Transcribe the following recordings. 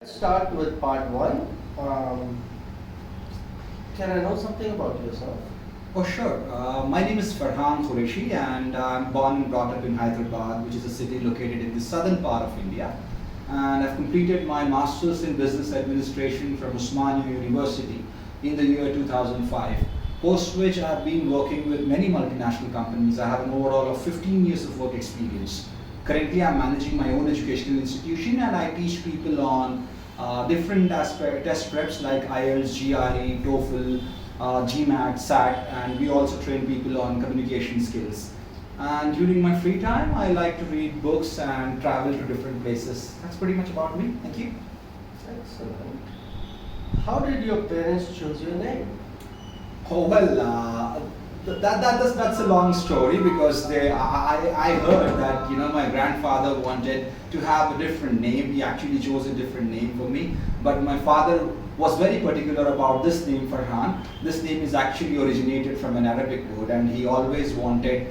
Let's start with part one. Can I know something about yourself? Oh, sure. My name is Farhan Qureshi, and I'm born and brought up in Hyderabad, which is a city located in the southern part of India. And I've completed my master's in business administration from Osmania University in the year 2005. Post which I've been working with many multinational companies. I have an overall of 15 years of work experience. Currently, I'm managing my own educational institution, and I teach people on different test preps like IELTS, GRE, TOEFL, GMAT, SAT, and we also train people on communication skills. And during my free time, I like to read books and travel to different places. That's pretty much about me. Thank you. Excellent. How did your parents choose your name? Oh well, that's a long story because I heard that my grandfather wanted to have a different name. He actually chose a different name for me, but my father was very particular about this name, Farhan. This name is actually originated from an Arabic word, and he always wanted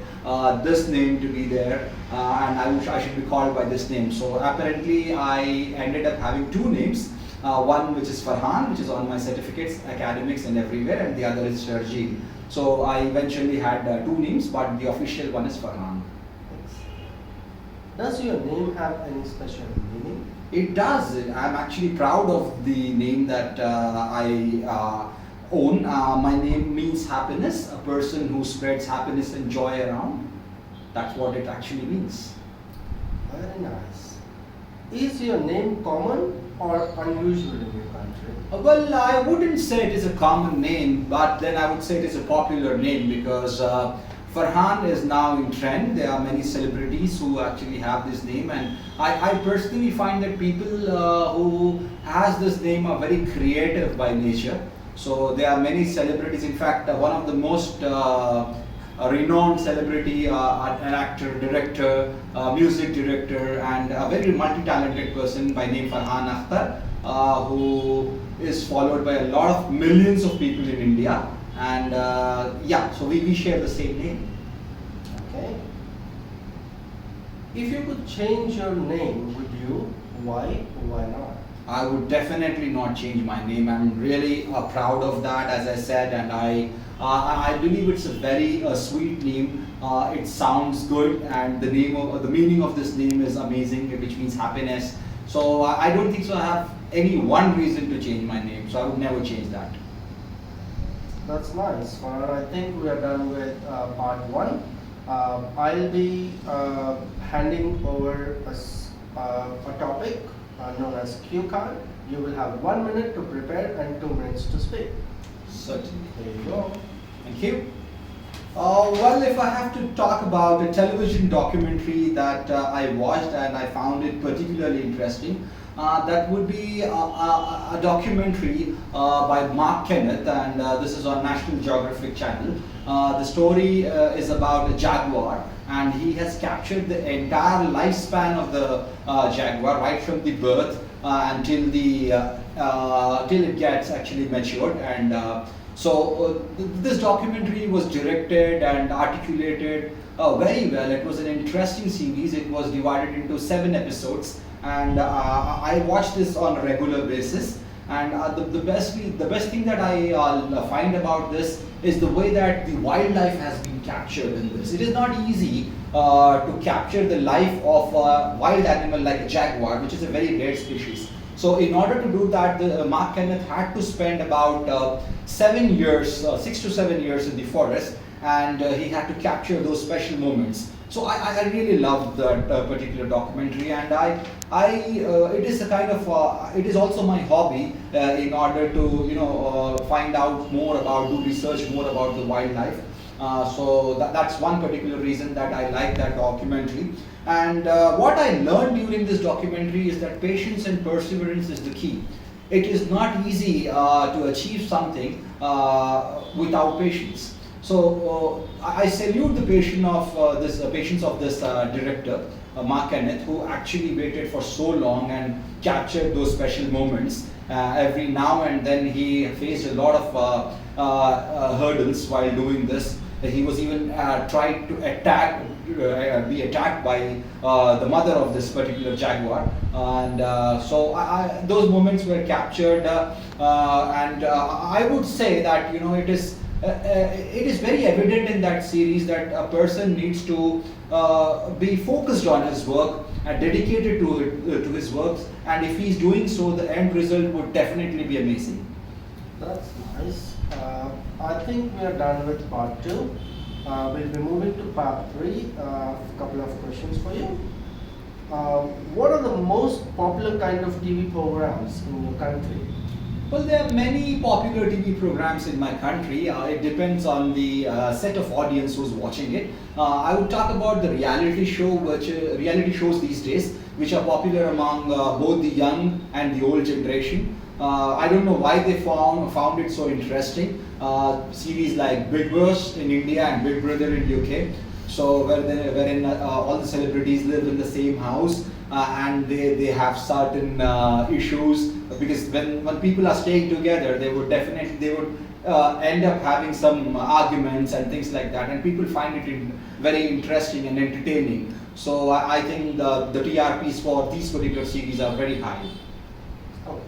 this name to be there, and I should be called by this name. So apparently, I ended up having two names. One which is Farhan, which is on my certificates, academics, and everywhere, and the other is Sharjeel. So I eventually had two names, but the official one is Farhan. Does your name have any special meaning? It does. I'm actually proud of the name that I own. My name means happiness, a person who spreads happiness and joy around. That's what it actually means. Very nice. Is your name common or unusual in your country? Well, I wouldn't say it is a common name, but then I would say it is a popular name because Farhan is now in trend. There are many celebrities who actually have this name, and I personally find that people who has this name are very creative by nature. So there are many celebrities. In fact, one of the most a renowned celebrity, an actor, director, music director, and a very multi-talented person by name Farhan Akhtar, who is followed by a lot of millions of people in India. And yeah, so we share the same name. Okay. If you could change your name, would you? Why? Why not? I would definitely not change my name. I'm really proud of that, as I said, and I believe it's a very sweet name. It sounds good, and the meaning of this name is amazing, which means happiness. So I don't think so. I have any one reason to change my name, so I would never change that. That's nice. I think we are done with part one. I'll be handing over a topic known as cue card. You will have 1 minute to prepare and 2 minutes to speak. Certainly. There you go. Thank you. Well, if I have to talk about a television documentary that I watched and I found it particularly interesting, that would be a documentary by Mark Kenneth, and this is on National Geographic Channel. The story is about a jaguar, and he has captured the entire lifespan of the jaguar, right from the birth until till it gets actually matured. And this documentary was directed and articulated very well. It was an interesting series. It was divided into 7 episodes, and I watched this on a regular basis. And the best thing that I find about this is the way that the wildlife has been captured in this. It is not easy to capture the life of a wild animal like a jaguar, which is a very rare species. So in order to do that, Mark Kenneth had to spend about 7 years, 6 to 7 years in the forest, and he had to capture those special moments. So I really loved that particular documentary, and it is a kind of it is also my hobby in order to find out more about, do research more about the wildlife. So that's one particular reason that I like that documentary. And what I learned during this documentary is that patience and perseverance is the key. It is not easy to achieve something without patience. So I salute the patience of this director, Mark Kenneth, who actually waited for so long and captured those special moments. Every now and then he faced a lot of hurdles while doing this. He was even tried to attack be attacked by the mother of this particular jaguar. And so those moments were captured, and I would say that it is very evident in that series that a person needs to be focused on his work and dedicated to his works, and if he's doing so, the end result would definitely be amazing. That's nice. I think we are done with part 2. We'll be moving to part 3. A couple of questions for you. What are the most popular kind of TV programs in your country? Well, there are many popular TV programs in my country. It depends on the set of audience who's watching it. I would talk about the reality shows these days, which are popular among both the young and the old generation. I don't know why they found it so interesting. Series like Big Boss in India and Big Brother in UK. So wherein all the celebrities live in the same house, and they have certain issues, because when people are staying together, they would end up having some arguments and things like that, and people find it very interesting and entertaining. So I think the TRPs for these particular series are very high. Okay.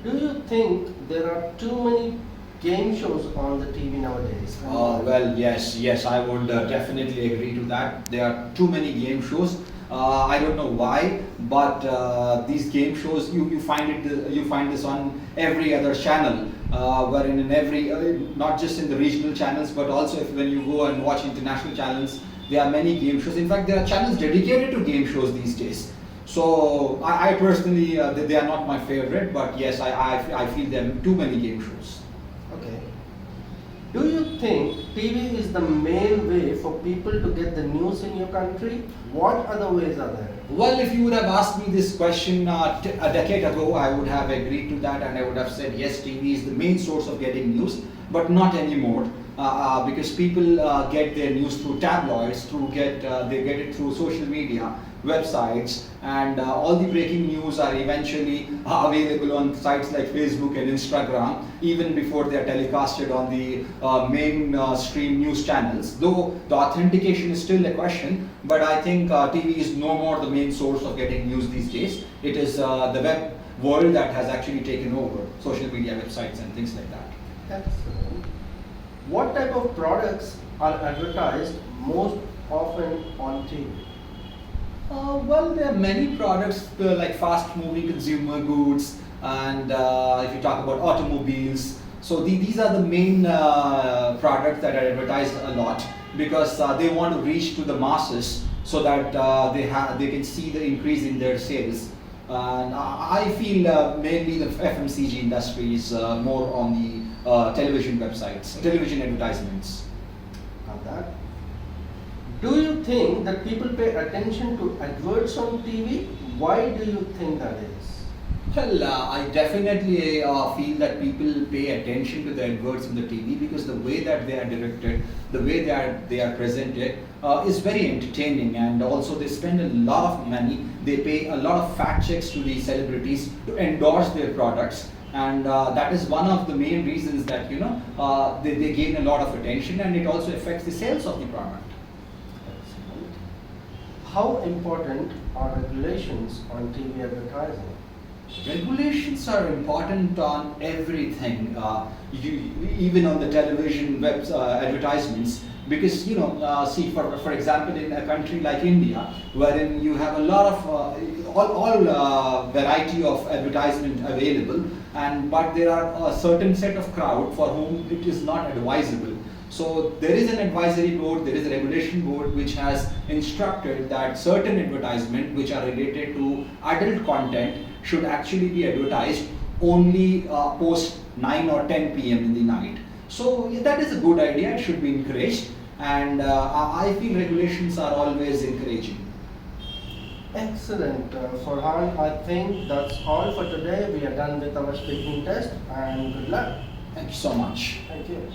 Do you think there are too many game shows on the TV nowadays? Well, yes, I would definitely agree to that. There are too many game shows. I don't know why, but these game shows you find this on every other channel, wherein in every not just in the regional channels, but also when you go and watch international channels, there are many game shows. In fact, there are channels dedicated to game shows these days. So I personally, they are not my favorite, but yes, I feel there are too many game shows. Okay. Do you think TV is the main way for people to get the news in your country? What other ways are there? Well, if you would have asked me this question a decade ago, I would have agreed to that, and I would have said yes, TV is the main source of getting news, but not anymore, because people get their news through tabloids, they get it through social media, websites, and all the breaking news are eventually available on sites like Facebook and Instagram, even before they are telecasted on the mainstream news channels. Though the authentication is still a question, but I think TV is no more the main source of getting news these days. It is the web world that has actually taken over social media websites and things like that. Excellent. What type of products are advertised most often on TV? Well, there are many products like fast-moving consumer goods, and if you talk about automobiles, so these are the main products that are advertised a lot, because they want to reach to the masses so that they can see the increase in their sales. And I feel mainly the FMCG industry is more on the television websites, television advertisements. Got that. Do you think that people pay attention to adverts on TV? Why do you think that is? Well, I definitely feel that people pay attention to the adverts on the TV because the way that they are directed, the way they are presented is very entertaining, and also they spend a lot of money. They pay a lot of fact checks to the celebrities to endorse their products, and that is one of the main reasons that they gain a lot of attention, and it also affects the sales of the product. Excellent. How important are regulations on TV advertising? Regulations are important on everything, even on the television advertisements, because see, for example, in a country like India, wherein you have a lot of all variety of advertisement available, but there are a certain set of crowd for whom it is not advisable. So there is an advisory board, there is a regulation board which has instructed that certain advertisement which are related to adult content should actually be advertised only post 9 or 10 p.m. in the night. So that is a good idea, it should be encouraged, and I feel regulations are always encouraging. Excellent. Farhan, I think that's all for today. We are done with our speaking test, and good luck. Thank you so much. Thank you.